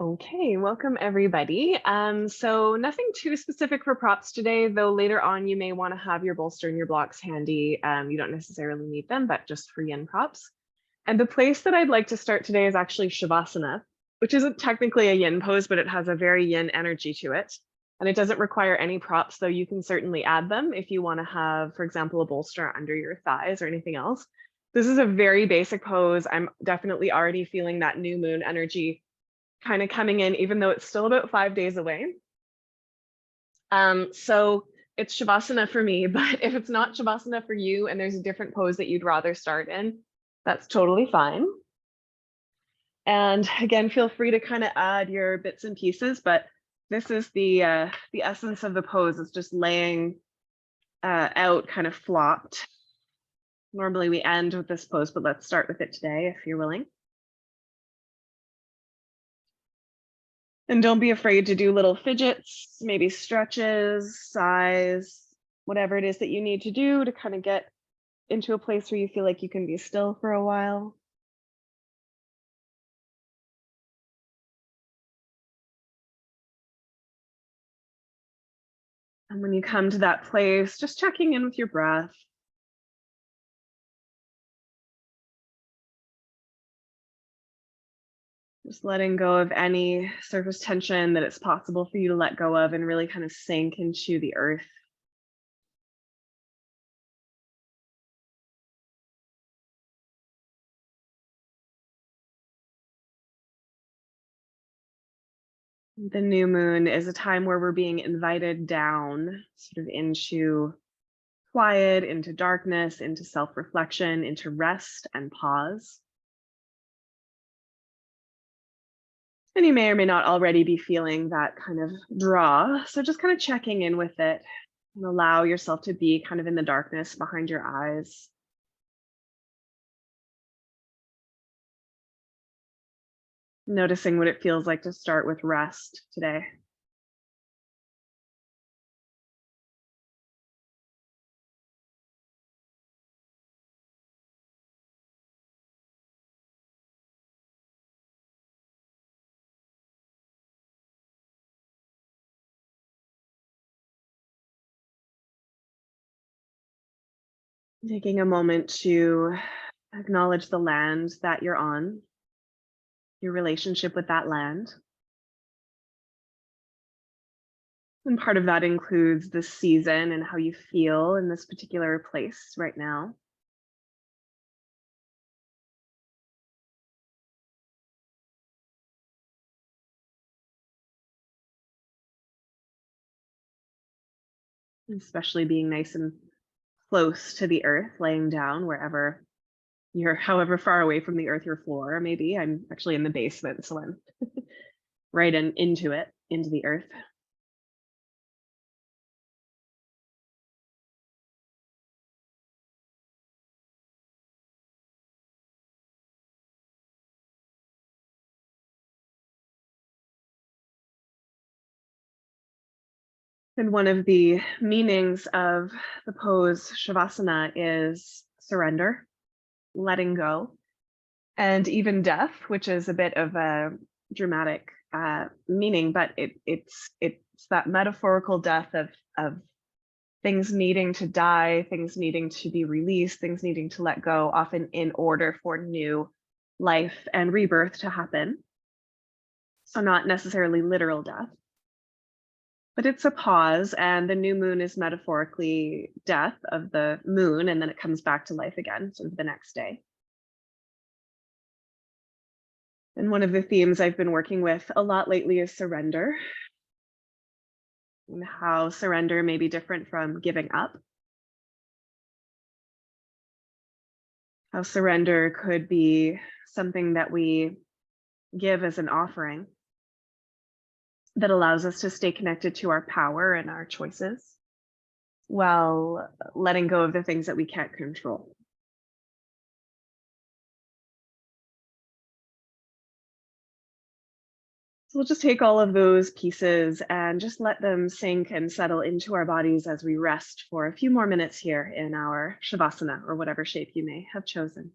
Okay, welcome everybody. So nothing too specific for props today, though later on you may want to have your bolster and your blocks handy. You don't necessarily need them, but just for yin props. And the place that I'd like to start today is actually Shavasana, which isn't technically a yin pose, but it has a very yin energy to it. And it doesn't require any props, though you can certainly add them if you want to have, for example, a bolster under your thighs or anything else. This is a very basic pose. I'm definitely already feeling that new moon energy kind of coming in, even though it's still about 5 days away. So it's Shavasana for me, but if it's not Shavasana for you and there's a different pose that you'd rather start in, that's totally fine. And again, feel free to kind of add your bits and pieces, but this is the essence of the pose. It's just laying out kind of flopped. Normally we end with this pose, but let's start with it today if you're willing. And don't be afraid to do little fidgets, maybe stretches, sighs, whatever it is that you need to do to kind of get into a place where you feel like you can be still for a while. And when you come to that place, just checking in with your breath. Just letting go of any surface tension that it's possible for you to let go of and really kind of sink into the earth. The new moon is a time where we're being invited down sort of into quiet, into darkness, into self-reflection, into rest and pause. And you may or may not already be feeling that kind of draw. So just kind of checking in with it and allow yourself to be kind of in the darkness behind your eyes. Noticing what it feels like to start with rest today. Taking a moment to acknowledge the land that you're on, your relationship with that land. And part of that includes the season and how you feel in this particular place right now. Especially being nice and close to the earth, laying down wherever you're, however far away from the earth your floor. Maybe I'm actually in the basement, so I'm right into it, into the earth. And one of the meanings of the pose Shavasana is surrender, letting go, and even death, which is a bit of a dramatic meaning, but it's that metaphorical death of things needing to die, things needing to be released, things needing to let go, often in order for new life and rebirth to happen. So not necessarily literal death. But it's a pause, and the new moon is metaphorically death of the moon, and then it comes back to life again, sort of the next day. And one of the themes I've been working with a lot lately is surrender, and how surrender may be different from giving up. How surrender could be something that we give as an offering that allows us to stay connected to our power and our choices while letting go of the things that we can't control. So we'll just take all of those pieces and just let them sink and settle into our bodies as we rest for a few more minutes here in our Shavasana, or whatever shape you may have chosen.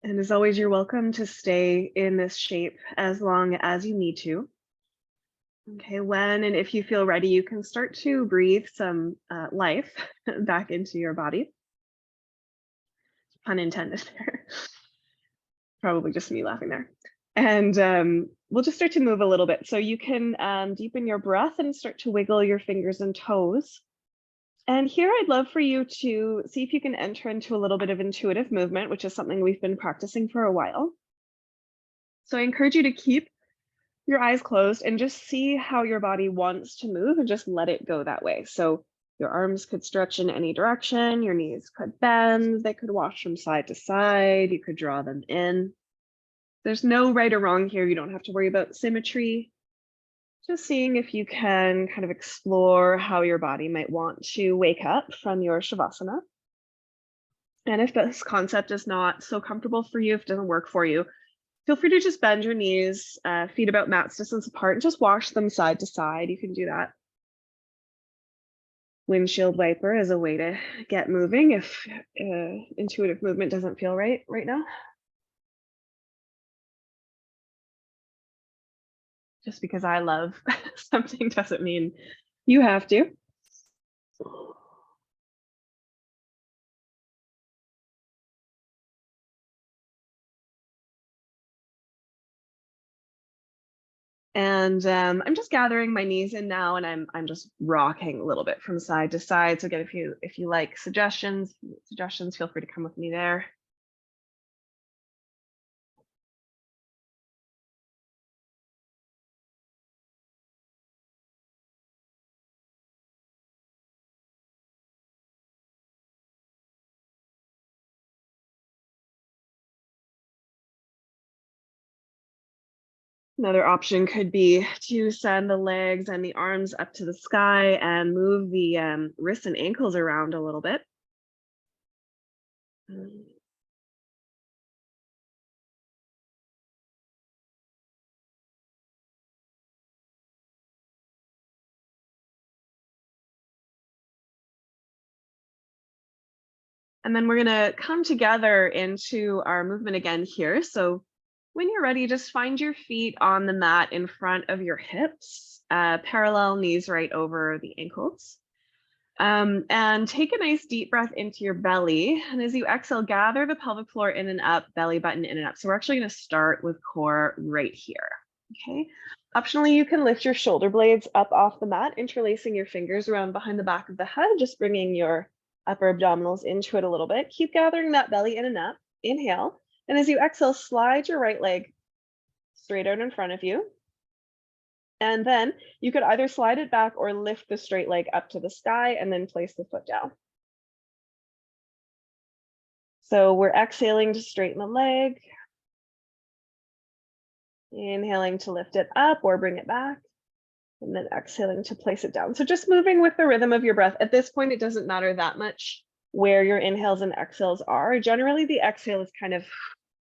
And as always, you're welcome to stay in this shape as long as you need to. Okay, when and if you feel ready, you can start to breathe some life back into your body. Pun intended there. Probably just me laughing there. And we'll just start to move a little bit. So you can deepen your breath and start to wiggle your fingers and toes. And here I'd love for you to see if you can enter into a little bit of intuitive movement, which is something we've been practicing for a while. So I encourage you to keep your eyes closed and just see how your body wants to move and just let it go that way. So your arms could stretch in any direction, your knees could bend, they could wash from side to side, you could draw them in. There's no right or wrong here. You don't have to worry about symmetry. Just seeing if you can kind of explore how your body might want to wake up from your Shavasana. And if this concept is not so comfortable for you, if it doesn't work for you, feel free to just bend your knees, feet about mat's distance apart, and just wash them side to side. You can do that. Windshield wiper is a way to get moving if intuitive movement doesn't feel right now. Just because I love something doesn't mean you have to. And I'm just gathering my knees in now, and I'm just rocking a little bit from side to side. So again, if you like suggestions, feel free to come with me there. Another option could be to send the legs and the arms up to the sky and move the wrists and ankles around a little bit. And then we're gonna come together into our movement again here. So when you're ready, just find your feet on the mat in front of your hips, parallel knees right over the ankles. And take a nice deep breath into your belly. And as you exhale, gather the pelvic floor in and up, belly button in and up. So we're actually gonna start with core right here, okay? Optionally, you can lift your shoulder blades up off the mat, interlacing your fingers around behind the back of the head, just bringing your upper abdominals into it a little bit. Keep gathering that belly in and up. Inhale. And as you exhale, slide your right leg straight out in front of you. And then you could either slide it back or lift the straight leg up to the sky and then place the foot down. So we're exhaling to straighten the leg. Inhaling to lift it up or bring it back. And then exhaling to place it down. So just moving with the rhythm of your breath. At this point, it doesn't matter that much where your inhales and exhales are. Generally, the exhale is kind of,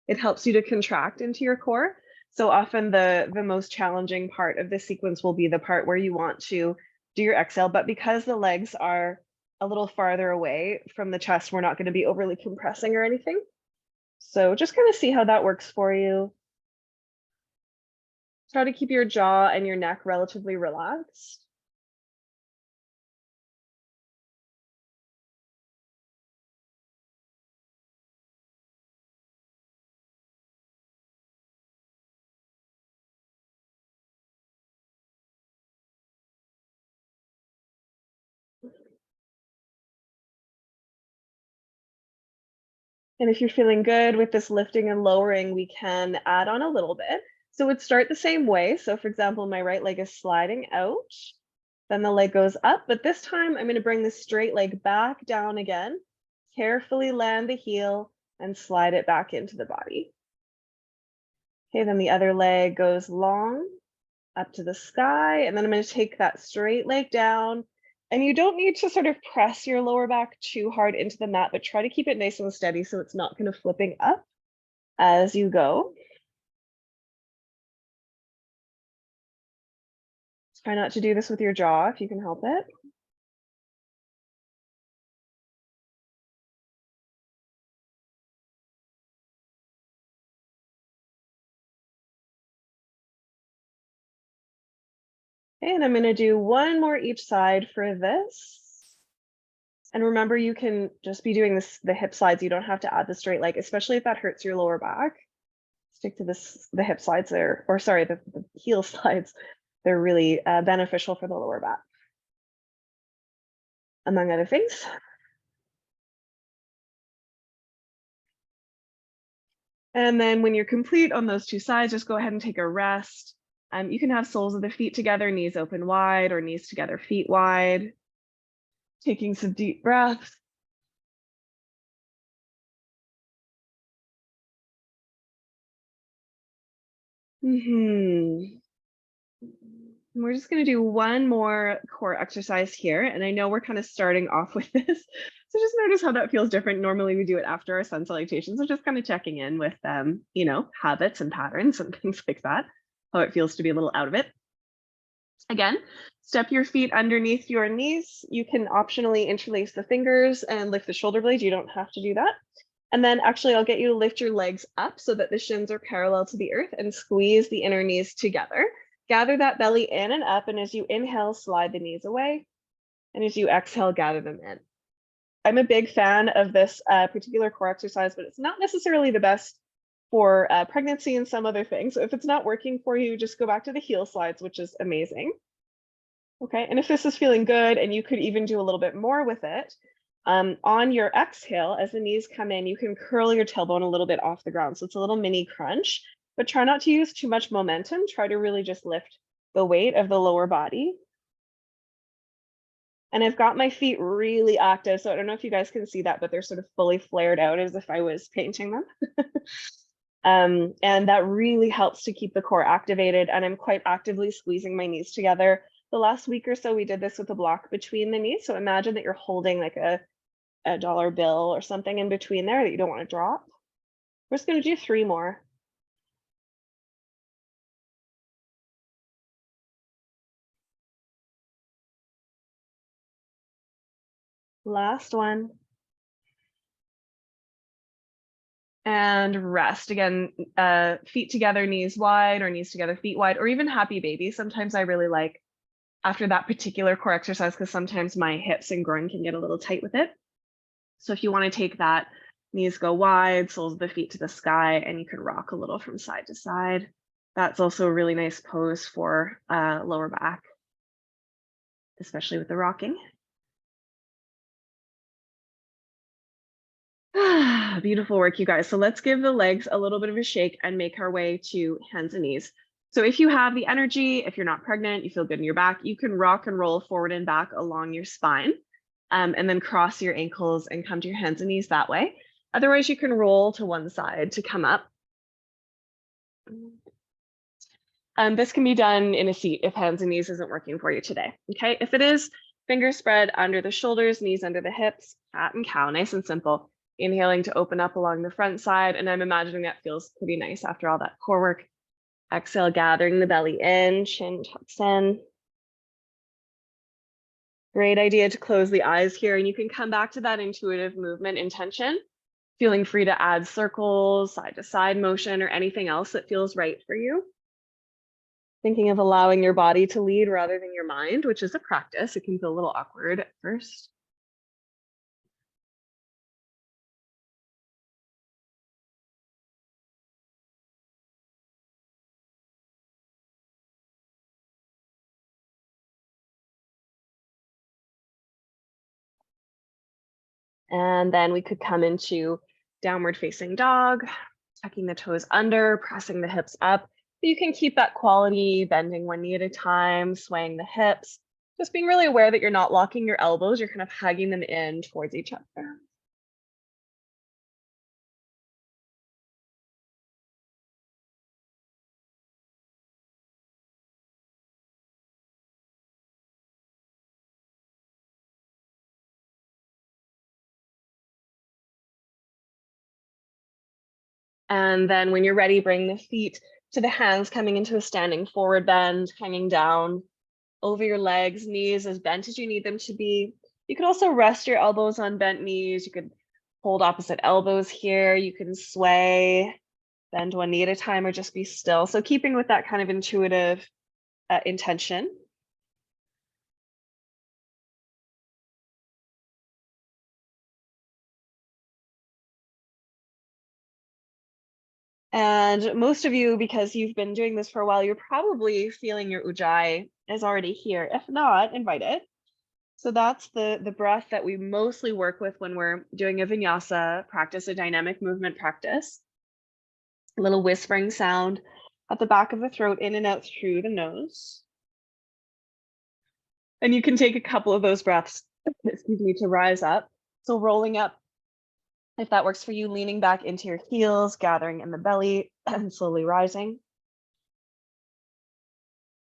it helps you to contract into your core. So often the most challenging part of this sequence will be the part where you want to do your exhale, but because the legs are a little farther away from the chest, we're not going to be overly compressing or anything. So just kind of see how that works for you. Try to keep your jaw and your neck relatively relaxed. And if you're feeling good with this lifting and lowering, we can add on a little bit. So it would start the same way. So for example, my right leg is sliding out, then the leg goes up, but this time I'm going to bring the straight leg back down again, carefully land the heel and slide it back into the body. Okay, then the other leg goes long up to the sky, and then I'm going to take that straight leg down. And you don't need to sort of press your lower back too hard into the mat, but try to keep it nice and steady so it's not kind of flipping up as you go. Try not to do this with your jaw if you can help it. Okay, and I'm going to do one more each side for this. And remember, you can just be doing the hip slides. You don't have to add the straight leg, especially if that hurts your lower back. Stick to the hip slides there, or sorry, the heel slides. They're really beneficial for the lower back, among other things. And then when you're complete on those two sides, just go ahead and take a rest. You can have soles of the feet together, knees open wide, or knees together, feet wide. Taking some deep breaths. We're just going to do one more core exercise here. And I know we're kind of starting off with this. So just notice how that feels different. Normally we do it after our sun salutations. So just kind of checking in with you know, habits and patterns and things like that, how it feels to be a little out of it. Again, step your feet underneath your knees. You can optionally interlace the fingers and lift the shoulder blades. You don't have to do that. And then actually I'll get you to lift your legs up so that the shins are parallel to the earth and squeeze the inner knees together. Gather that belly in and up, and as you inhale, slide the knees away. And as you exhale, gather them in. I'm a big fan of this particular core exercise, but it's not necessarily the best for pregnancy and some other things. So if it's not working for you, just go back to the heel slides, which is amazing. Okay, and if this is feeling good and you could even do a little bit more with it, on your exhale, as the knees come in, you can curl your tailbone a little bit off the ground. So it's a little mini crunch, but try not to use too much momentum. Try to really just lift the weight of the lower body. And I've got my feet really active. So I don't know if you guys can see that, but they're sort of fully flared out as if I was painting them. And that really helps to keep the core activated. And I'm quite actively squeezing my knees together. The last week or so, we did this with a block between the knees. So imagine that you're holding like a dollar bill or something in between there that you don't want to drop. We're just going to do 3 more. Last one. And rest. Again, feet together, knees wide, or knees together, feet wide, or even happy baby. Sometimes I really like after that particular core exercise because sometimes my hips and groin can get a little tight with it. So if you want to take that, knees go wide, soles of the feet to the sky, and you can rock a little from side to side. That's also a really nice pose for lower back, especially with the rocking. Beautiful work, you guys. So let's give the legs a little bit of a shake and make our way to hands and knees. So if you have the energy, if you're not pregnant, you feel good in your back, you can rock and roll forward and back along your spine, and then cross your ankles and come to your hands and knees that way. Otherwise, you can roll to one side to come up. This can be done in a seat if hands and knees isn't working for you today. Okay, if it is, fingers spread under the shoulders, knees under the hips, cat and cow, nice and simple. Inhaling to open up along the front side, and I'm imagining that feels pretty nice after all that core work. Exhale, gathering the belly in, chin tucks in. Great idea to close the eyes here, and you can come back to that intuitive movement intention, feeling free to add circles, side to side motion, or anything else that feels right for you. Thinking of allowing your body to lead rather than your mind, which is a practice. It can feel a little awkward at first. And then we could come into downward facing dog, tucking the toes under, pressing the hips up. You can keep that quality, bending one knee at a time, swaying the hips, just being really aware that you're not locking your elbows, you're kind of hugging them in towards each other. And then when you're ready, bring the feet to the hands, coming into a standing forward bend, hanging down over your legs, knees as bent as you need them to be. You could also rest your elbows on bent knees. You could hold opposite elbows here. You can sway, bend one knee at a time, or just be still. So keeping with that kind of intuitive intention. And most of you, because you've been doing this for a while, you're probably feeling your ujjayi is already here. If not, invite it. So that's the breath that we mostly work with when we're doing a vinyasa practice, a dynamic movement practice. A little whispering sound at the back of the throat, in and out through the nose. And you can take a couple of those breaths, excuse me, to rise up. So rolling up, if that works for you, leaning back into your heels, gathering in the belly, and slowly rising.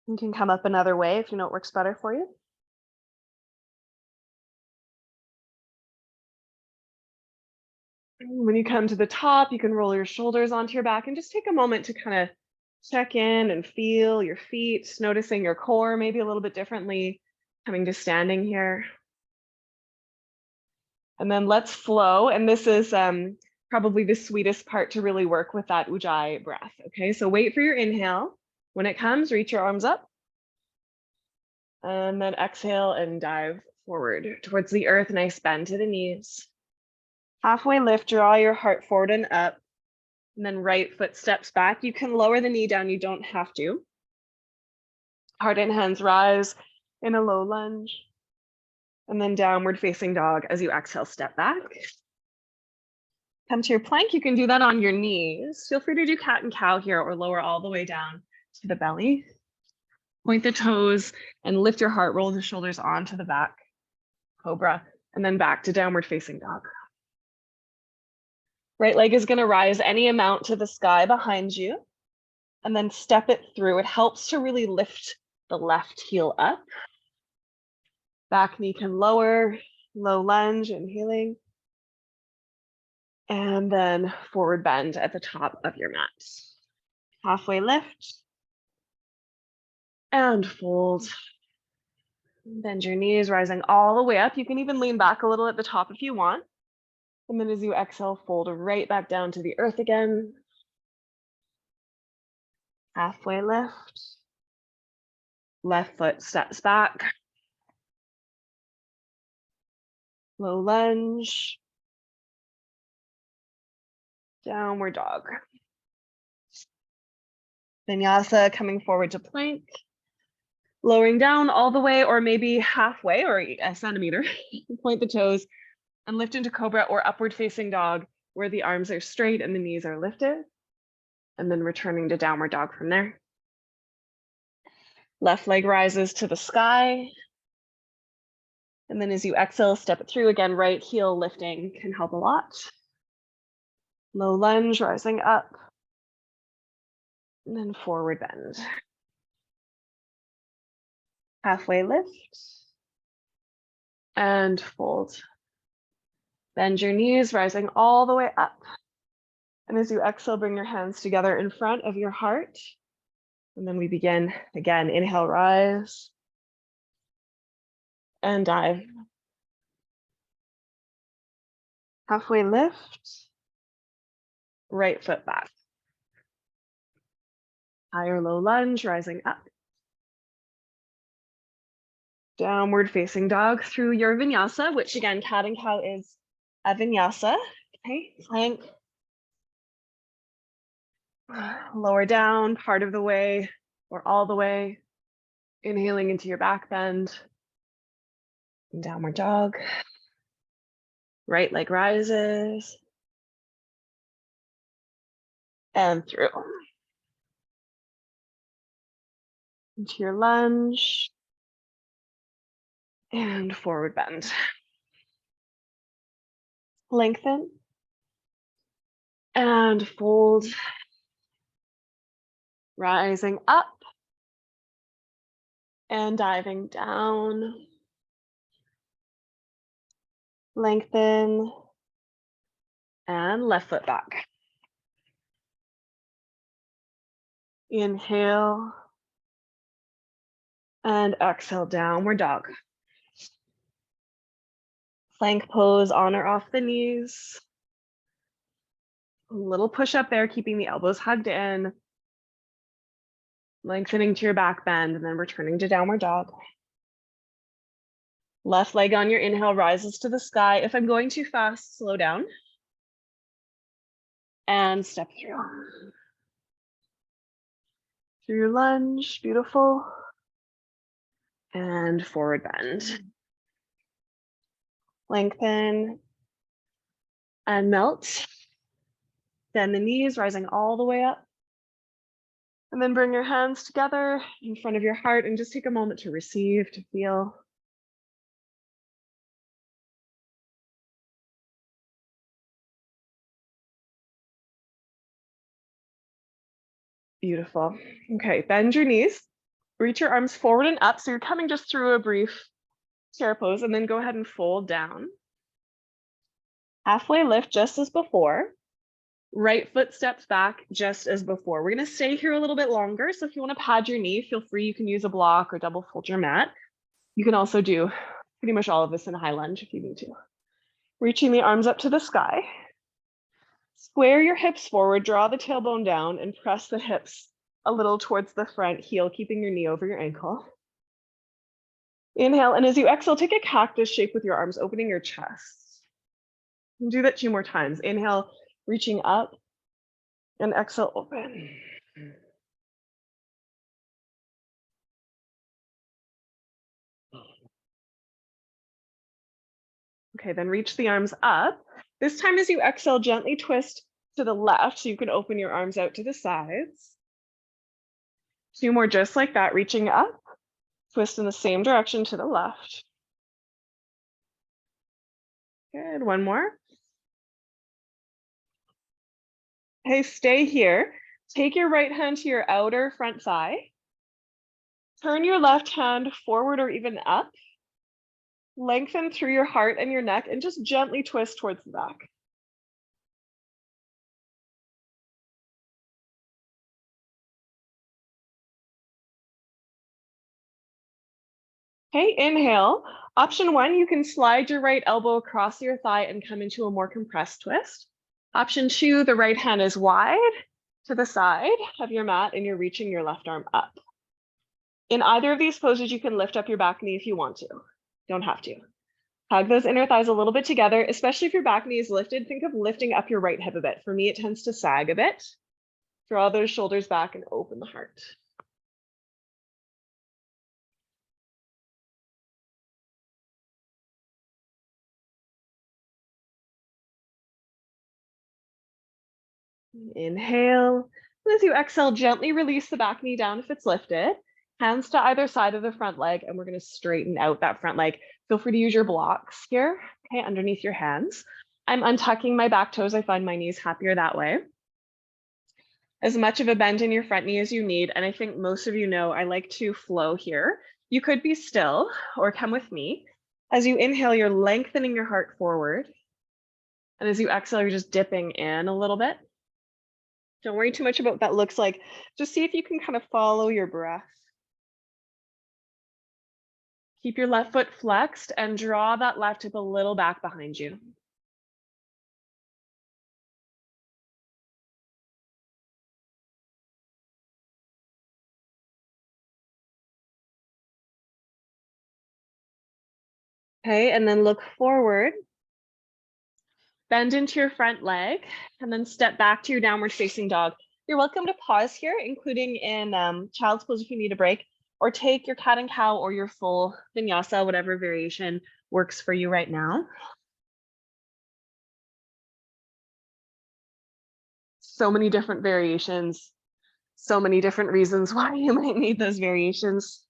You can come up another way if you know it works better for you. When you come to the top, you can roll your shoulders onto your back and just take a moment to kind of check in and feel your feet, noticing your core maybe a little bit differently, coming to standing here. And then let's flow. And this is probably the sweetest part to really work with that ujjayi breath. Okay, so wait for your inhale. When it comes, reach your arms up. And then exhale and dive forward towards the earth. Nice bend to the knees. Halfway lift, draw your heart forward and up. And then right foot steps back. You can lower the knee down, you don't have to. Heart and hands rise in a low lunge. And then downward facing dog as you exhale, step back. Come to your plank. You can do that on your knees. Feel free to do cat and cow here or lower all the way down to the belly. Point the toes and lift your heart, roll the shoulders onto the back. Cobra, and then back to downward facing dog. Right leg is going to rise any amount to the sky behind you, and then step it through. It helps to really lift the left heel up. Back knee can lower, low lunge, inhaling. And then forward bend at the top of your mat. Halfway lift. And fold. Bend your knees, rising all the way up. You can even lean back a little at the top if you want. And then as you exhale, fold right back down to the earth again. Halfway lift. Left foot steps back. Low lunge. Downward dog. Vinyasa, coming forward to plank. Lowering down all the way or maybe halfway or a centimeter. Point the toes and lift into cobra or upward facing dog where the arms are straight and the knees are lifted. And then returning to downward dog from there. Left leg rises to the sky. And then as you exhale, step it through again, right heel lifting can help a lot. Low lunge, rising up. And then forward bend. Halfway lift. And fold. Bend your knees, rising all the way up. And as you exhale, bring your hands together in front of your heart. And then we begin again. Inhale, rise. And dive. Halfway lift. Right foot back. High or low lunge, rising up. Downward facing dog through your vinyasa, which again, cat and cow is a vinyasa. Okay, plank. Lower down, part of the way or all the way. Inhaling into your back bend. Downward dog. Right leg rises. And through. Into your lunge. And forward bend. Lengthen. And fold. Rising up. And diving down. Lengthen. And left foot back. Inhale. And exhale, downward dog. Plank pose, on or off the knees. A little push up there, keeping the elbows hugged in. Lengthening to your back bend and then returning to downward dog. Left leg on your inhale rises to the sky. If I'm going too fast, slow down. and step through. Through your lunge, beautiful. And forward bend. Lengthen and melt. Bend the knees, rising all the way up. And then bring your hands together in front of your heart and just take a moment to receive, to feel. Beautiful. Okay, bend your knees. Reach your arms forward and up. So you're coming just through a brief chair pose, and then go ahead and fold down. Halfway lift just as before. Right foot steps back just as before. We're going to stay here a little bit longer. So if you want to pad your knee, feel free. You can use a block or double fold your mat. You can also do pretty much all of this in a high lunge if you need to. Reaching the arms up to the sky. Square your hips forward, draw the tailbone down, and press the hips a little towards the front heel, keeping your knee over your ankle. Inhale, and as you exhale, take a cactus shape with your arms, opening your chest. And do that 2 more times. Inhale, reaching up, and exhale, open. Okay, then reach the arms up. This time as you exhale, gently twist to the left so you can open your arms out to the sides. 2 more just like that, reaching up, twist in the same direction to the left. Good, 1 more. Okay, stay here. Take your right hand to your outer front thigh. Turn your left hand forward or even up. Lengthen through your heart and your neck and just gently twist towards the back. Okay, inhale. Option 1, you can slide your right elbow across your thigh and come into a more compressed twist. Option 2, the right hand is wide to the side of your mat and you're reaching your left arm up. In either of these poses, you can lift up your back knee if you want to. Don't have to. Hug those inner thighs a little bit together, especially if your back knee is lifted. Think of lifting up your right hip a bit. For me, it tends to sag a bit. Draw those shoulders back and open the heart. Inhale. And as you exhale, gently release the back knee down if it's lifted. Hands to either side of the front leg, and we're going to straighten out that front leg. Feel free to use your blocks here, okay, underneath your hands. I'm untucking my back toes. I find my knees happier that way. As much of a bend in your front knee as you need, and I think most of you know I like to flow here. You could be still or come with me. As you inhale, you're lengthening your heart forward. And as you exhale, you're just dipping in a little bit. Don't worry too much about what that looks like. Just see if you can kind of follow your breath. Keep your left foot flexed and draw that left hip a little back behind you. Okay, and then look forward. Bend into your front leg and then step back to your downward facing dog. You're welcome to pause here, including in child's pose if you need a break, or take your cat and cow or your full vinyasa, whatever variation works for you right now. So many different variations, so many different reasons why you might need those variations.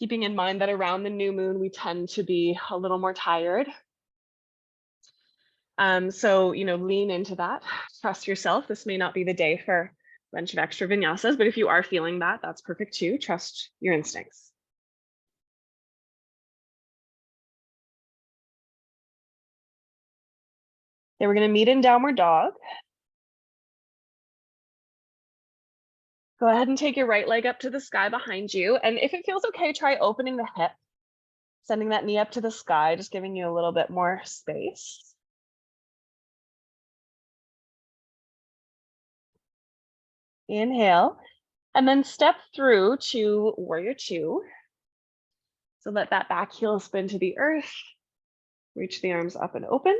Keeping in mind that around the new moon, we tend to be a little more tired. So, lean into that, trust yourself. This may not be the day for a bunch of extra vinyasas, but if you are feeling that, that's perfect too. Trust your instincts. Okay, we're going to meet in downward dog. Go ahead and take your right leg up to the sky behind you. And if it feels okay, try opening the hip, sending that knee up to the sky, just giving you a little bit more space. Inhale, and then step through to warrior 2. So let that back heel spin to the earth. Reach the arms up and open.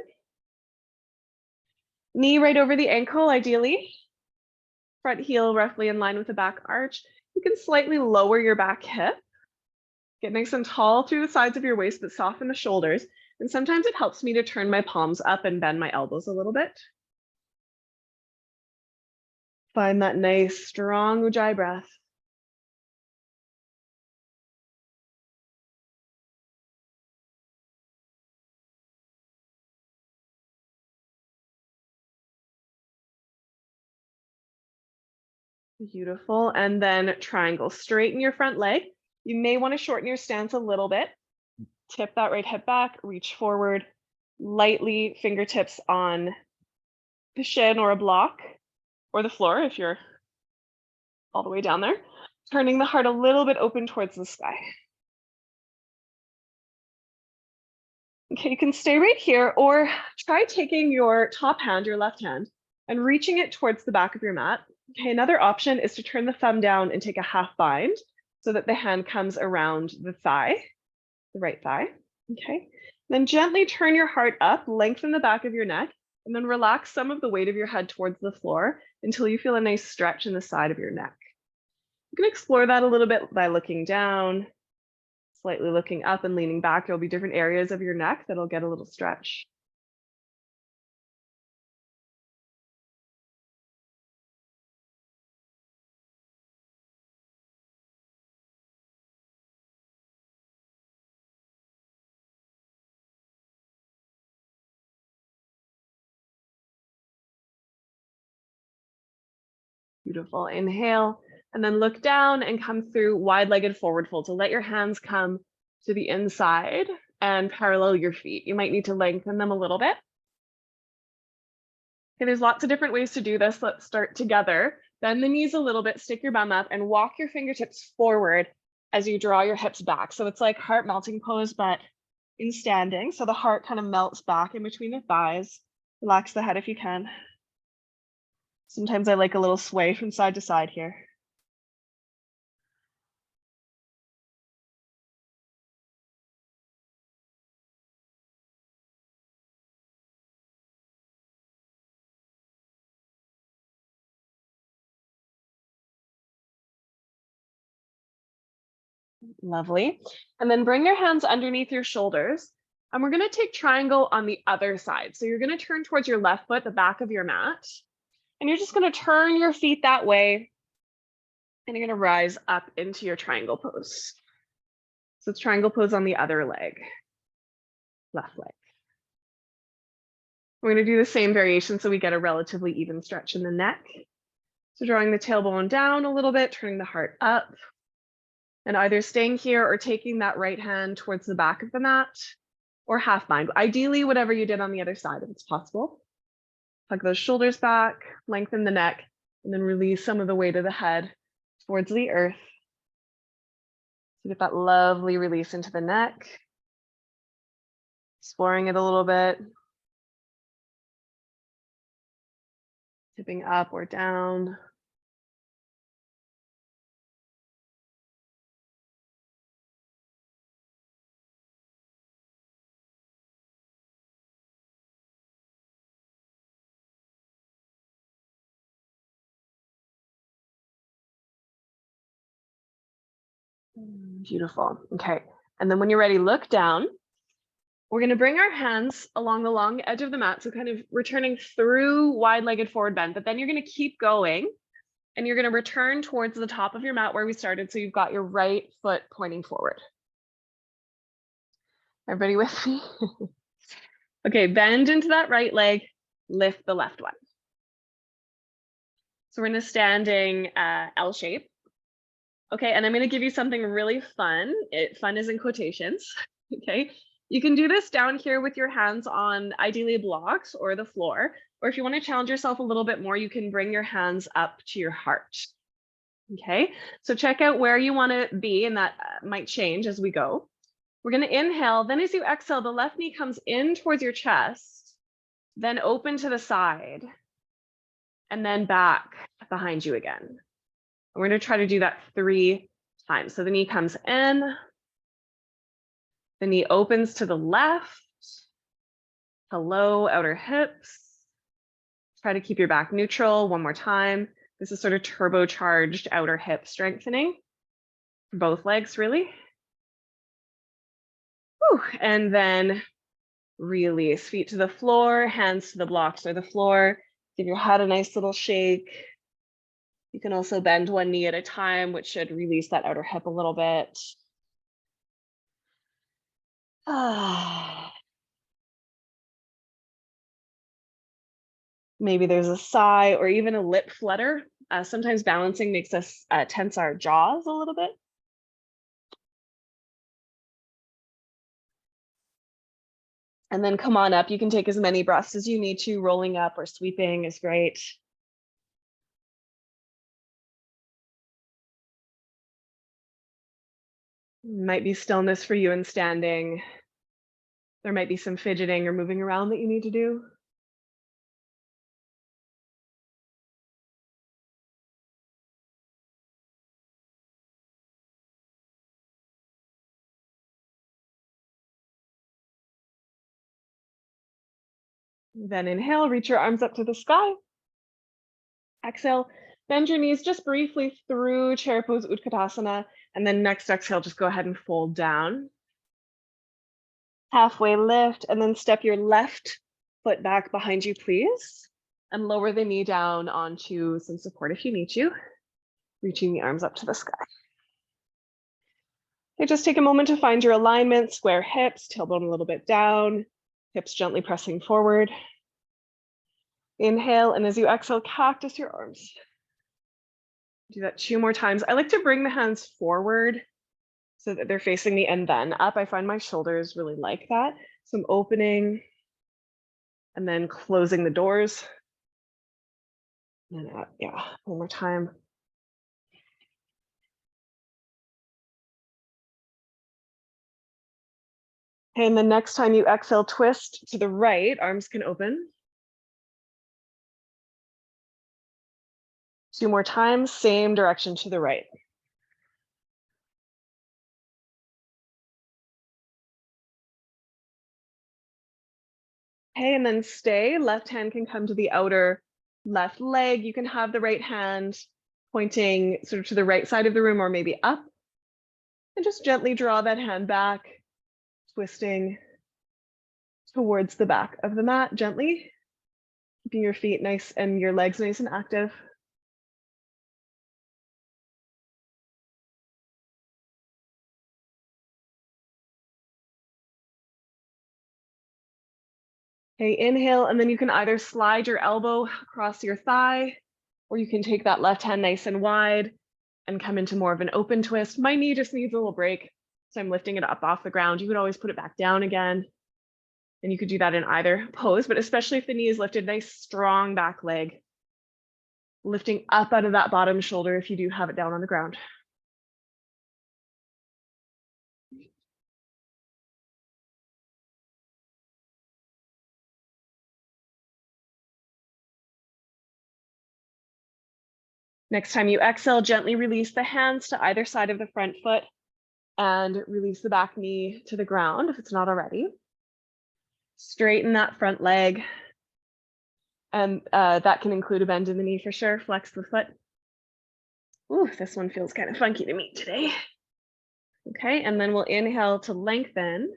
Knee right over the ankle, ideally. Front heel roughly in line with the back arch. You can slightly lower your back hip. Get nice and tall through the sides of your waist, but soften the shoulders. And sometimes it helps me to turn my palms up and bend my elbows a little bit. Find that nice, strong Ujjayi breath. Beautiful. And then triangle. Straighten your front leg. You may want to shorten your stance a little bit. Tip that right hip back, reach forward, lightly fingertips on the shin or a block or the floor if you're all the way down there. Turning the heart a little bit open towards the sky. Okay, you can stay right here or try taking your top hand, your left hand, and reaching it towards the back of your mat. Okay, another option is to turn the thumb down and take a half bind so that the hand comes around the thigh, the right thigh. Okay, then gently turn your heart up, lengthen the back of your neck, and then relax some of the weight of your head towards the floor until you feel a nice stretch in the side of your neck. You can explore that a little bit by looking down, slightly looking up and leaning back. There'll be different areas of your neck that'll get a little stretch. Beautiful. Inhale, and then look down and come through wide-legged forward fold. So let your hands come to the inside and parallel your feet. You might need to lengthen them a little bit. Okay, there's lots of different ways to do this. Let's start together. Bend the knees a little bit, stick your bum up, and walk your fingertips forward as you draw your hips back. So it's like heart melting pose, but in standing. So the heart kind of melts back in between the thighs. Relax the head if you can. Sometimes I like a little sway from side to side here. Lovely. And then bring your hands underneath your shoulders. And we're going to take triangle on the other side. So you're going to turn towards your left foot, the back of your mat. And you're just going to turn your feet that way. And you're going to rise up into your triangle pose. So it's triangle pose on the other leg, left leg. We're going to do the same variation so we get a relatively even stretch in the neck. So drawing the tailbone down a little bit, turning the heart up. And either staying here or taking that right hand towards the back of the mat or half bind. Ideally, whatever you did on the other side, if it's possible. Hug those shoulders back, lengthen the neck, and then release some of the weight of the head towards the earth. So get that lovely release into the neck. Exploring it a little bit. Tipping up or down. Beautiful. Okay. And then when you're ready, look down. We're going to bring our hands along the long edge of the mat. So kind of returning through wide-legged forward bend, but then you're going to keep going and you're going to return towards the top of your mat where we started. So you've got your right foot pointing forward. Everybody with me? Okay, bend into that right leg, lift the left one. So we're in a standing L shape. Okay, and I'm going to give you something really fun. Fun is in quotations. Okay, you can do this down here with your hands on ideally blocks or the floor. Or if you want to challenge yourself a little bit more, you can bring your hands up to your heart. Okay, so check out where you want to be, and that might change as we go. We're going to inhale. Then as you exhale, the left knee comes in towards your chest, then open to the side, and then back behind you again. We're going to try to do that 3 times. So the knee comes in, the knee opens to the left, hello, outer hips, Try to keep your back neutral one more time. This is sort of turbocharged outer hip strengthening for both legs, really. Whew. And then release, feet to the floor, hands to the blocks or the floor. Give your head a nice little shake. You can also bend one knee at a time, which should release that outer hip a little bit. Maybe there's a sigh or even a lip flutter. Sometimes balancing makes us tense our jaws a little bit. And then come on up. You can take as many breaths as you need to. Rolling up or sweeping is great. Might be stillness for you in standing. There might be some fidgeting or moving around that you need to do. Then inhale, reach your arms up to the sky. Exhale, bend your knees just briefly through chair pose Utkatasana. And then next exhale, just go ahead and fold down. Halfway lift, and then step your left foot back behind you, please. And lower the knee down onto some support if you need to. Reaching the arms up to the sky. Okay, just take a moment to find your alignment, square hips, tailbone a little bit down, hips gently pressing forward. Inhale, and as you exhale, cactus your arms. Do that 2 more times. I like to bring the hands forward so that they're facing me and then up. I find my shoulders really like that. So I'm opening and then closing the doors. And out, yeah, one more time. And the next time you exhale, twist to the right, arms can open. 2 more times, same direction to the right. Okay, and then stay. Left hand can come to the outer left leg. You can have the right hand pointing sort of to the right side of the room or maybe up. And just gently draw that hand back, twisting towards the back of the mat, gently. Keeping your feet nice and your legs nice and active. Okay, inhale, and then you can either slide your elbow across your thigh, or you can take that left hand nice and wide and come into more of an open twist. My knee just needs a little break, so I'm lifting it up off the ground. You could always put it back down again, and you could do that in either pose, but especially if the knee is lifted, nice strong back leg. Lifting up out of that bottom shoulder if you do have it down on the ground. Next time you exhale, gently release the hands to either side of the front foot and release the back knee to the ground if it's not already. Straighten that front leg. And that can include a bend in the knee for sure. Flex the foot. Ooh, this one feels kind of funky to me today. Okay, and then we'll inhale to lengthen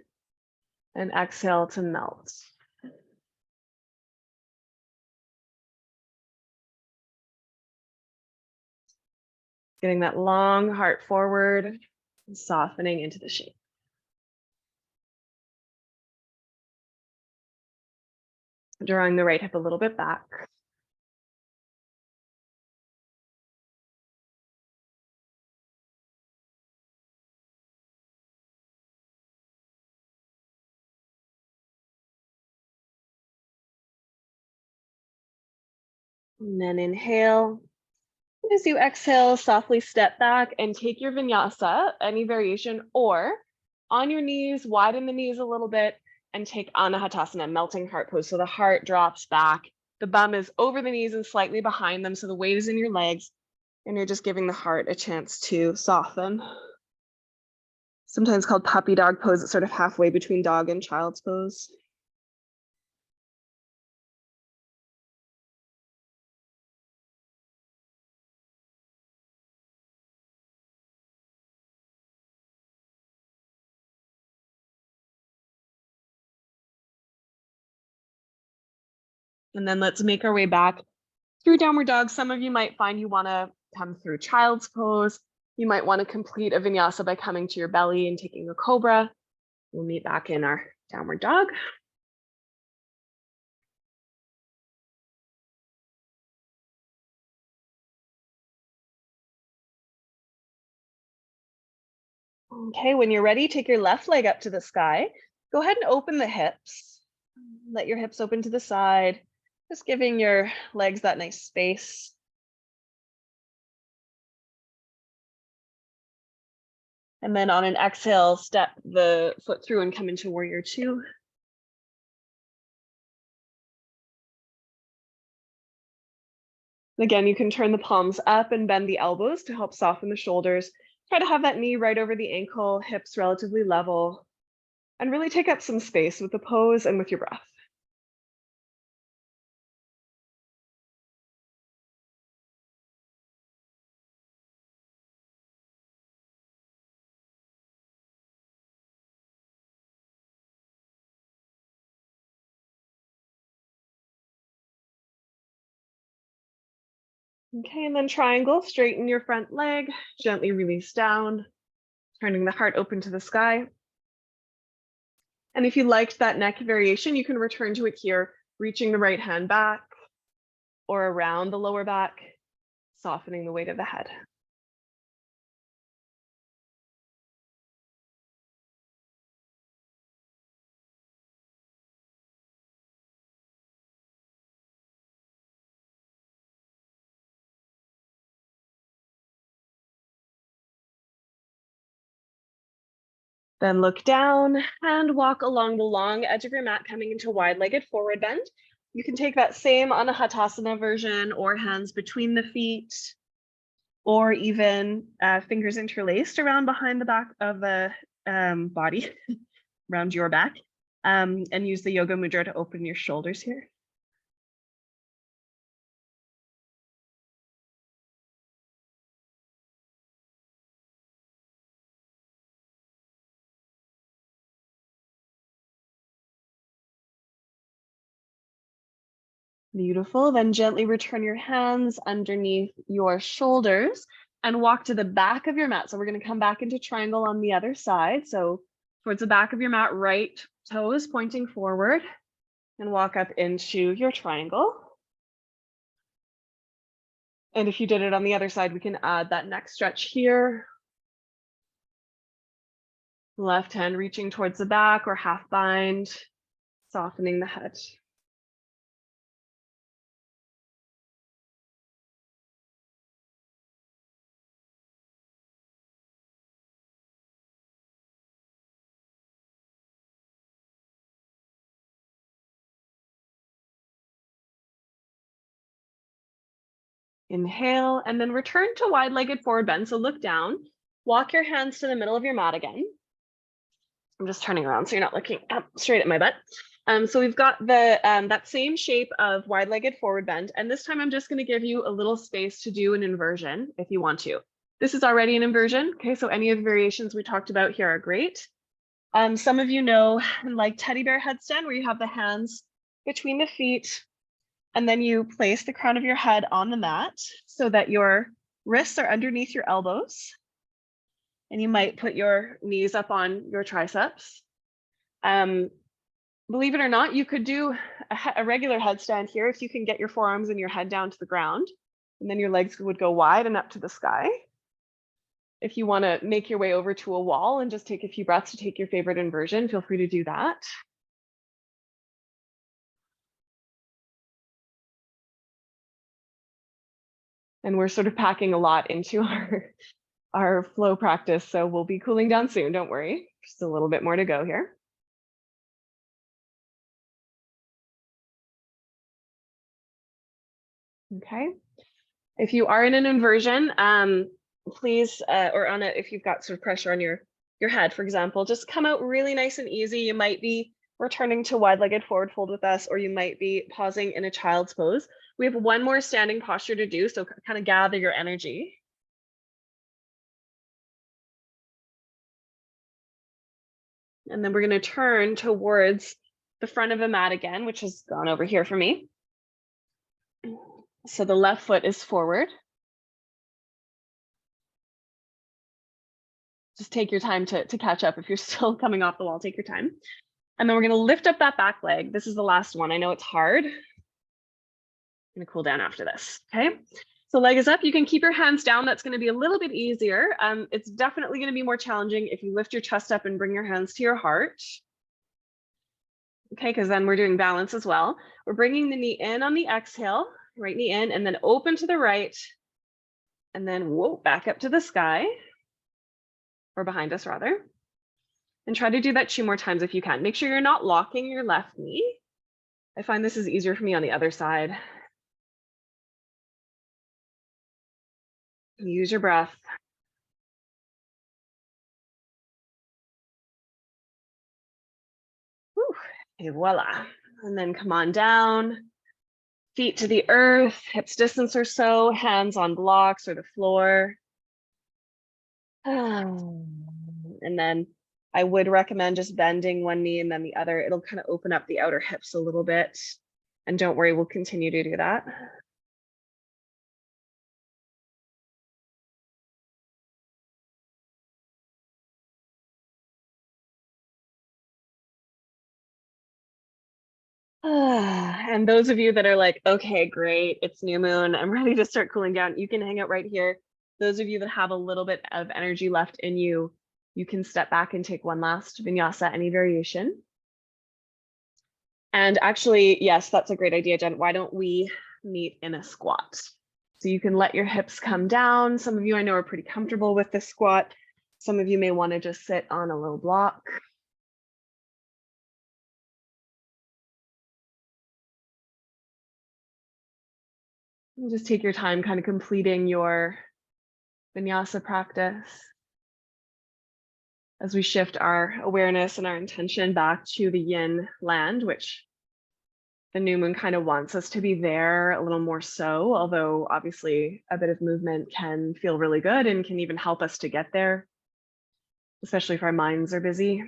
and exhale to melt. Getting that long heart forward and softening into the shape. Drawing the right hip a little bit back. And then inhale. As you exhale, softly step back and take your vinyasa, any variation, or on your knees, widen the knees a little bit and take anahatasana, melting heart pose. So the heart drops back, the bum is over the knees and slightly behind them. So the weight is in your legs and you're just giving the heart a chance to soften. Sometimes called puppy dog pose. It's sort of halfway between dog and child's pose. And then let's make our way back through downward dog. Some of you might find you want to come through child's pose. You might want to complete a vinyasa by coming to your belly and taking a cobra. We'll meet back in our downward dog. Okay, when you're ready, take your left leg up to the sky. Go ahead and open the hips. Let your hips open to the side, just giving your legs that nice space. And then on an exhale, step the foot through and come into warrior two. Again, you can turn the palms up and bend the elbows to help soften the shoulders. Try to have that knee right over the ankle, hips relatively level, and really take up some space with the pose and with your breath. Okay, and then triangle, straighten your front leg, gently release down, turning the heart open to the sky. And if you liked that neck variation, you can return to it here, reaching the right hand back or around the lower back, softening the weight of the head. Then look down and walk along the long edge of your mat, coming into wide-legged forward bend. You can take that same Anahatasana version or hands between the feet, or even fingers interlaced around behind the back of the body, around your back, and use the yoga mudra to open your shoulders here. Beautiful. Then gently return your hands underneath your shoulders and walk to the back of your mat. So we're going to come back into triangle on the other side. So towards the back of your mat, right toes pointing forward, and walk up into your triangle. And if you did it on the other side, we can add that neck stretch here. Left hand reaching towards the back or half bind, softening the head. Inhale, and then return to wide-legged forward bend. So look down, walk your hands to the middle of your mat again. I'm just turning around so you're not looking up straight at my butt. So we've got the that same shape of wide-legged forward bend. And this time I'm just going to give you a little space to do an inversion if you want to. This is already an inversion. Okay, so any of the variations we talked about here are great. Some of you know, like teddy bear headstand, where you have the hands between the feet, and then you place the crown of your head on the mat so that your wrists are underneath your elbows. And you might put your knees up on your triceps. Believe it or not, you could do a regular headstand here if you can get your forearms and your head down to the ground, and then your legs would go wide and up to the sky. If you want to make your way over to a wall and just take a few breaths to take your favorite inversion, feel free to do that. And we're sort of packing a lot into our flow practice, so we'll be cooling down soon, don't worry. Just a little bit more to go here. Okay. If you are in an inversion, please, or on it, if you've got sort of pressure on your head, for example, just come out really nice and easy. You might be returning to wide-legged forward fold with us, or you might be pausing in a child's pose. We have one more standing posture to do, so kind of gather your energy. And then we're going to turn towards the front of a mat again, which has gone over here for me. So the left foot is forward. Just take your time to catch up. If you're still coming off the wall, take your time. And then we're going to lift up that back leg. This is the last one. I know it's hard. I'm going to cool down after this. Okay. So leg is up. You can keep your hands down. That's going to be a little bit easier. It's definitely going to be more challenging if you lift your chest up and bring your hands to your heart. Okay, because then we're doing balance as well. We're bringing the knee in on the exhale, right knee in, and then open to the right. And then whoa, back up to the sky, or behind us rather. And try to do that 2 more times if you can. Make sure you're not locking your left knee. I find this is easier for me on the other side. Use your breath. Whew. Okay, voila. And then come on down. Feet to the earth, hips distance or so, hands on blocks or the floor. And then I would recommend just bending one knee and then the other. It'll kind of open up the outer hips a little bit. And don't worry, we'll continue to do that. And those of you that are like, okay, great, it's new moon, I'm ready to start cooling down, you can hang out right here. Those of you that have a little bit of energy left in you, you can step back and take one last vinyasa, any variation. And actually, yes, that's a great idea, Jen. Why don't we meet in a squat? So you can let your hips come down. Some of you I know are pretty comfortable with this squat. Some of you may want to just sit on a little block. And just take your time kind of completing your vinyasa practice as we shift our awareness and our intention back to the yin land, which the new moon kind of wants us to be there a little more so, although obviously a bit of movement can feel really good and can even help us to get there, especially if our minds are busy.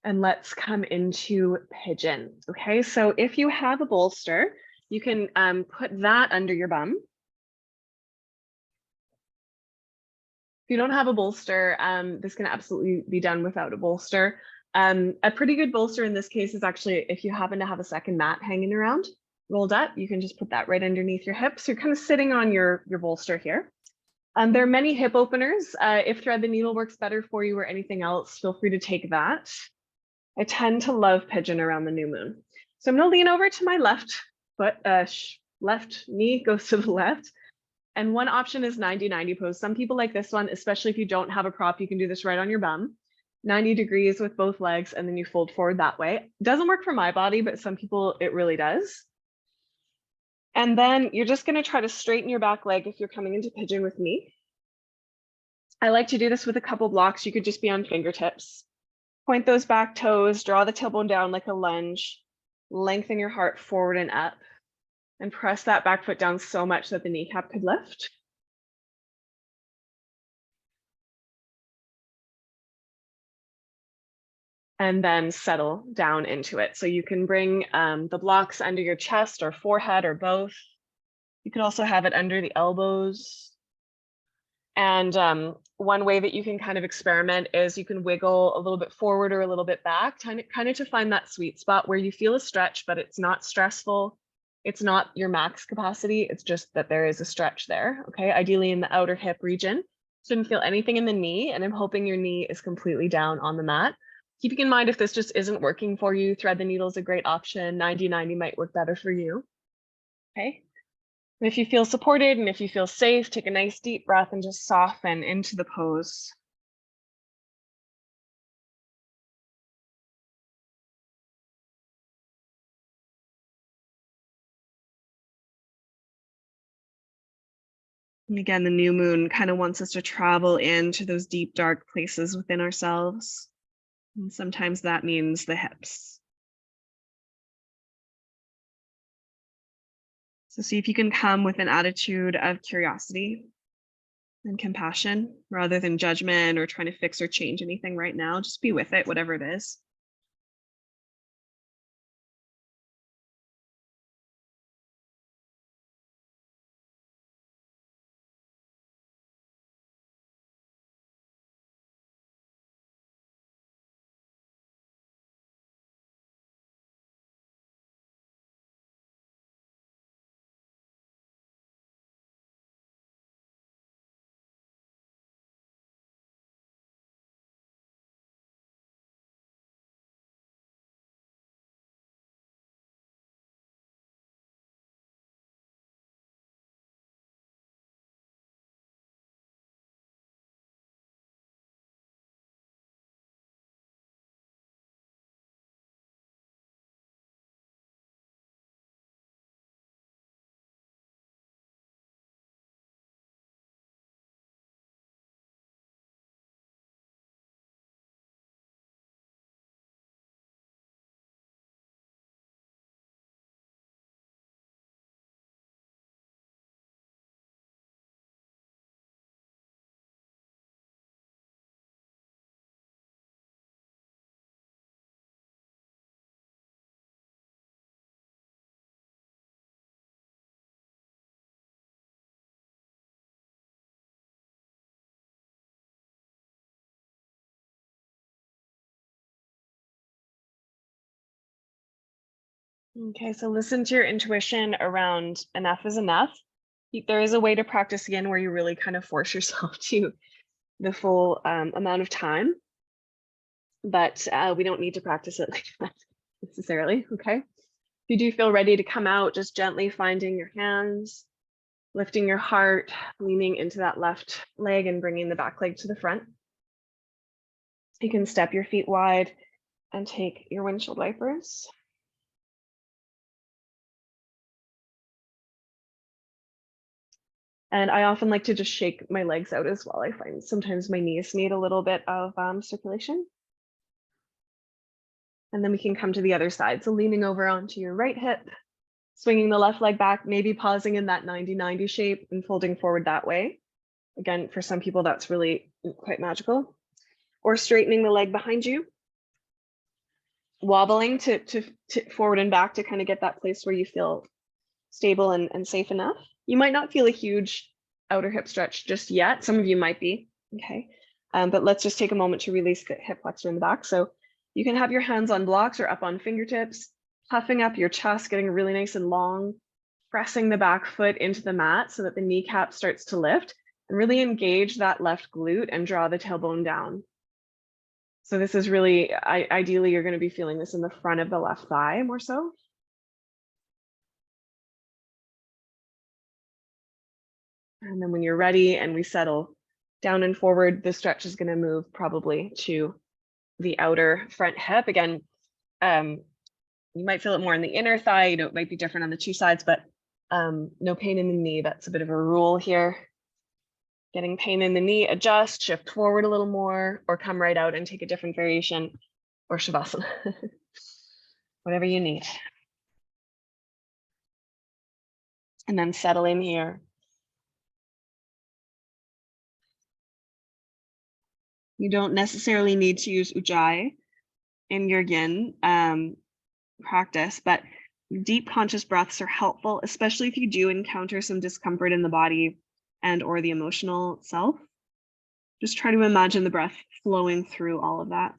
And let's come into pigeon. Okay, so if you have a bolster, you can put that under your bum. If you don't have a bolster, this can absolutely be done without a bolster. A pretty good bolster in this case is actually if you happen to have a second mat hanging around, rolled up, you can just put that right underneath your hips. You're kind of sitting on your bolster here. There are many hip openers. If thread the needle works better for you or anything else, feel free to take that. I tend to love pigeon around the new moon. So I'm gonna lean over to my left foot, left knee goes to the left. And one option is 90-90 pose. Some people like this one, especially if you don't have a prop, you can do this right on your bum. 90 degrees with both legs, and then you fold forward that way. Doesn't work for my body, but some people, it really does. And then you're just gonna try to straighten your back leg if you're coming into pigeon with me. I like to do this with a couple blocks. You could just be on fingertips. Point those back toes, draw the tailbone down like a lunge, lengthen your heart forward and up, and press that back foot down so much that the kneecap could lift. And then settle down into it. So you can bring the blocks under your chest or forehead or both. You could also have it under the elbows. And one way that you can kind of experiment is you can wiggle a little bit forward or a little bit back, kind of to find that sweet spot where you feel a stretch, but it's not stressful. It's not your max capacity. It's just that there is a stretch there. Okay, ideally in the outer hip region. Shouldn't feel anything in the knee, and I'm hoping your knee is completely down on the mat. Keeping in mind, if this just isn't working for you, thread the needle is a great option. 90-90 might work better for you. Okay. And if you feel supported and if you feel safe, take a nice deep breath and just soften into the pose. And again, the new moon kind of wants us to travel into those deep, dark places within ourselves. And sometimes that means the hips. So see if you can come with an attitude of curiosity and compassion rather than judgment or trying to fix or change anything right now. Just be with it, whatever it is. Okay, so listen to your intuition around enough is enough. There is a way to practice again where you really kind of force yourself to the full amount of time, but we don't need to practice it like that necessarily, okay? If you do feel ready to come out, just gently finding your hands, lifting your heart, leaning into that left leg and bringing the back leg to the front. You can step your feet wide and take your windshield wipers. And I often like to just shake my legs out as well. I find sometimes my knees need a little bit of circulation. And then we can come to the other side. So leaning over onto your right hip, swinging the left leg back, maybe pausing in that 90-90 shape and folding forward that way. Again, for some people, that's really quite magical. Or straightening the leg behind you, wobbling to forward and back to kind of get that place where you feel stable and safe enough. You might not feel a huge outer hip stretch just yet. Some of you might be, okay. But let's just take a moment to release the hip flexor in the back. So you can have your hands on blocks or up on fingertips, puffing up your chest, getting really nice and long, pressing the back foot into the mat so that the kneecap starts to lift, and really engage that left glute and draw the tailbone down. So this is really, ideally, you're going to be feeling this in the front of the left thigh more so. And then when you're ready and we settle down and forward, the stretch is going to move probably to the outer front hip. Again, you might feel it more in the inner thigh, it might be different on the two sides, but no pain in the knee. That's a bit of a rule here. Getting pain in the knee, adjust, shift forward a little more, or come right out and take a different variation or Shavasana, whatever you need. And then settle in here. You don't necessarily need to use Ujjayi in your yin practice, but deep conscious breaths are helpful, especially if you do encounter some discomfort in the body and or the emotional self. Just try to imagine the breath flowing through all of that.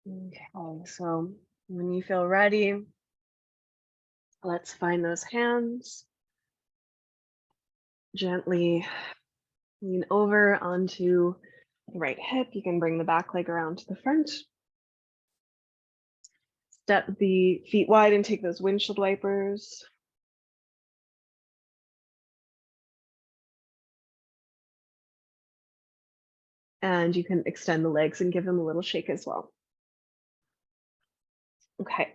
Okay, so when you feel ready, let's find those hands. Gently lean over onto the right hip. You can bring the back leg around to the front. Step the feet wide and take those windshield wipers. And you can extend the legs and give them a little shake as well. Okay,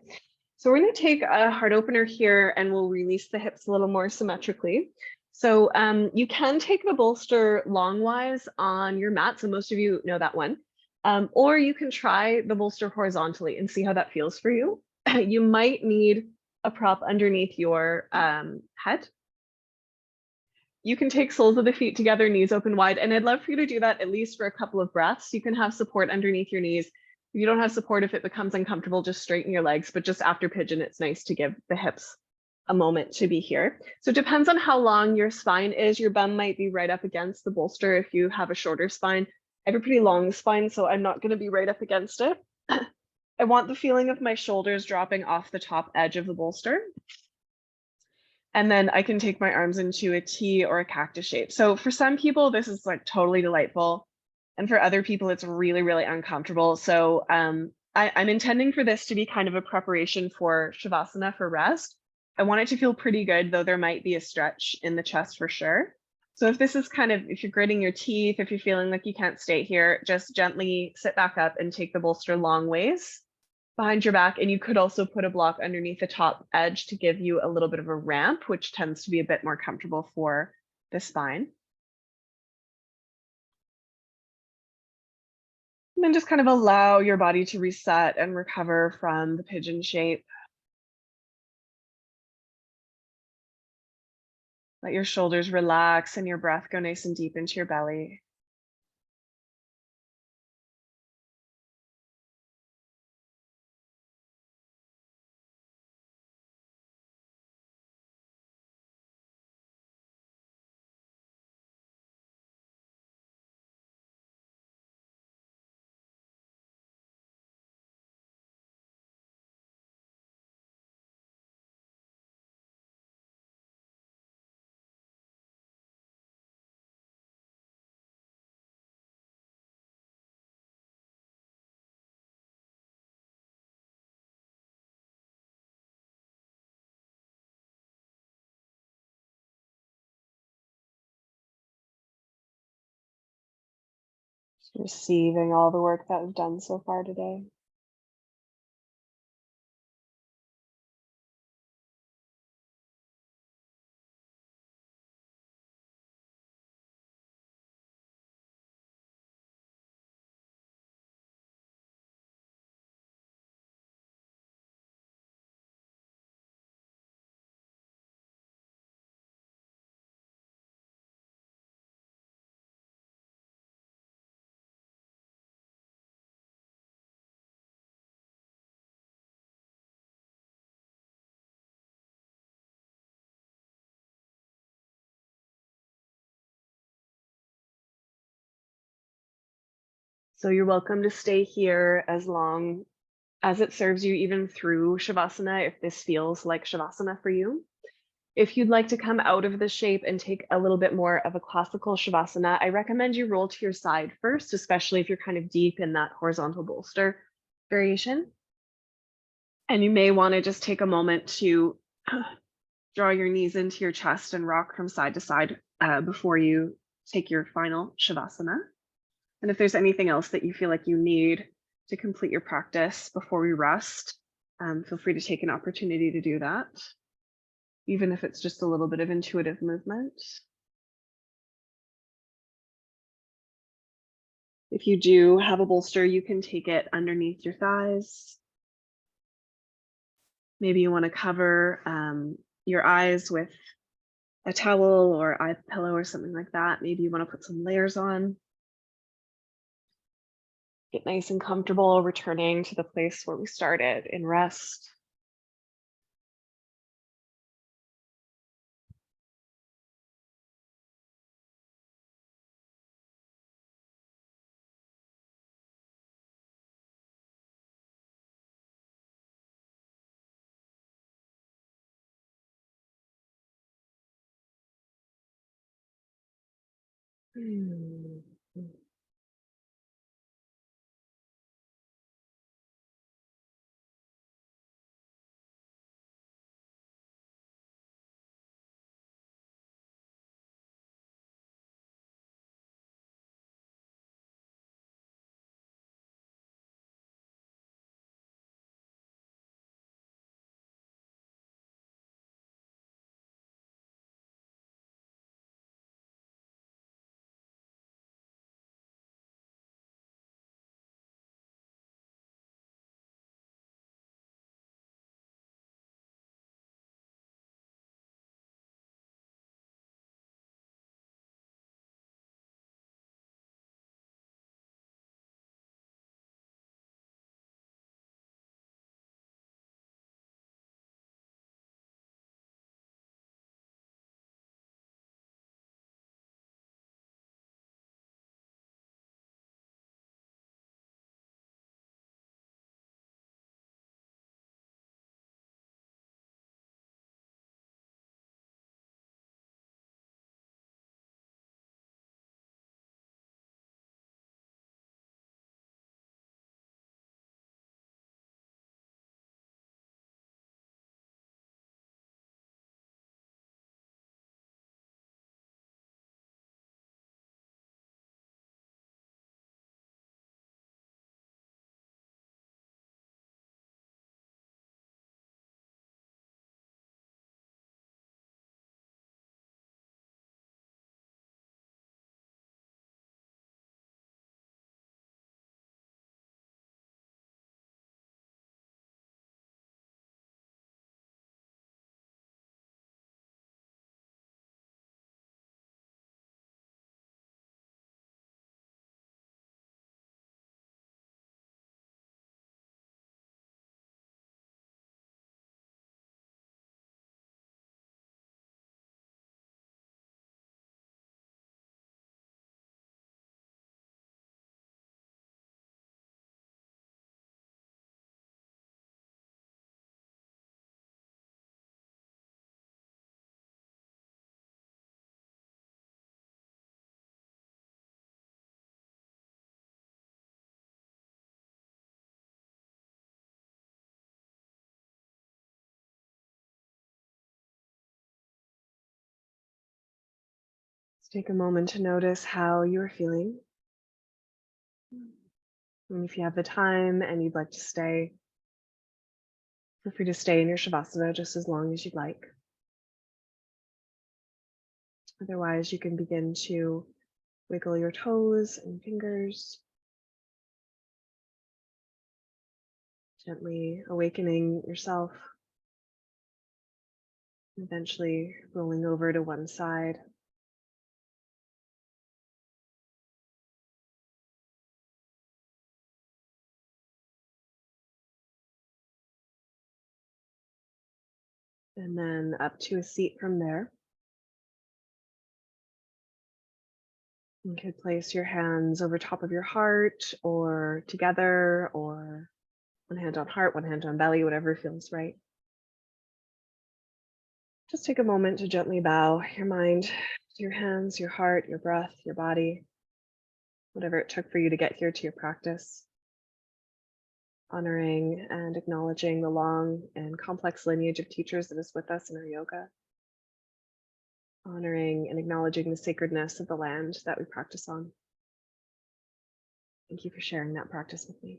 So we're going to take a heart opener here and we'll release the hips a little more symmetrically. So you can take the bolster longwise on your mat. So most of you know that one. Or you can try the bolster horizontally and see how that feels for you. You might need a prop underneath your head. You can take soles of the feet together, knees open wide, and I'd love for you to do that at least for a couple of breaths. You can have support underneath your knees. If you don't have support, if it becomes uncomfortable, just straighten your legs. But just after pigeon, it's nice to give the hips a moment to be here. So it depends on how long your spine is. Your bum might be right up against the bolster if you have a shorter spine. I have a pretty long spine, so I'm not going to be right up against it. I want the feeling of my shoulders dropping off the top edge of the bolster. And then I can take my arms into a T or a cactus shape. So for some people, this is like totally delightful. And for other people, it's really, really uncomfortable. So I'm intending for this to be kind of a preparation for Shavasana for rest. I want it to feel pretty good, though there might be a stretch in the chest for sure. So if this is kind of, if you're gritting your teeth, if you're feeling like you can't stay here, just gently sit back up and take the bolster long ways behind your back. And you could also put a block underneath the top edge to give you a little bit of a ramp, which tends to be a bit more comfortable for the spine. And then just kind of allow your body to reset and recover from the pigeon shape. Let your shoulders relax and your breath go nice and deep into your belly. Just receiving all the work that we've done so far today. So you're welcome to stay here as long as it serves you, even through Shavasana, if this feels like Shavasana for you. If you'd like to come out of the shape and take a little bit more of a classical Shavasana, I recommend you roll to your side first, especially if you're kind of deep in that horizontal bolster variation. And you may want to just take a moment to draw your knees into your chest and rock from side to side before you take your final Shavasana. And if there's anything else that you feel like you need to complete your practice before we rest, feel free to take an opportunity to do that, even if it's just a little bit of intuitive movement. If you do have a bolster, you can take it underneath your thighs. Maybe you want to cover your eyes with a towel or eye pillow or something like that. Maybe you want to put some layers on. Get nice and comfortable, returning to the place where we started in rest. Just take a moment to notice how you are feeling. And if you have the time and you'd like to stay, feel free to stay in your Shavasana just as long as you'd like. Otherwise, you can begin to wiggle your toes and fingers, gently awakening yourself, eventually rolling over to one side. And then up to a seat from there. You could place your hands over top of your heart or together, or one hand on heart, one hand on belly, whatever feels right. Just take a moment to gently bow your mind to your hands, your heart, your breath, your body, whatever it took for you to get here to your practice. Honoring and acknowledging the long and complex lineage of teachers that is with us in our yoga. Honoring and acknowledging the sacredness of the land that we practice on. Thank you for sharing that practice with me.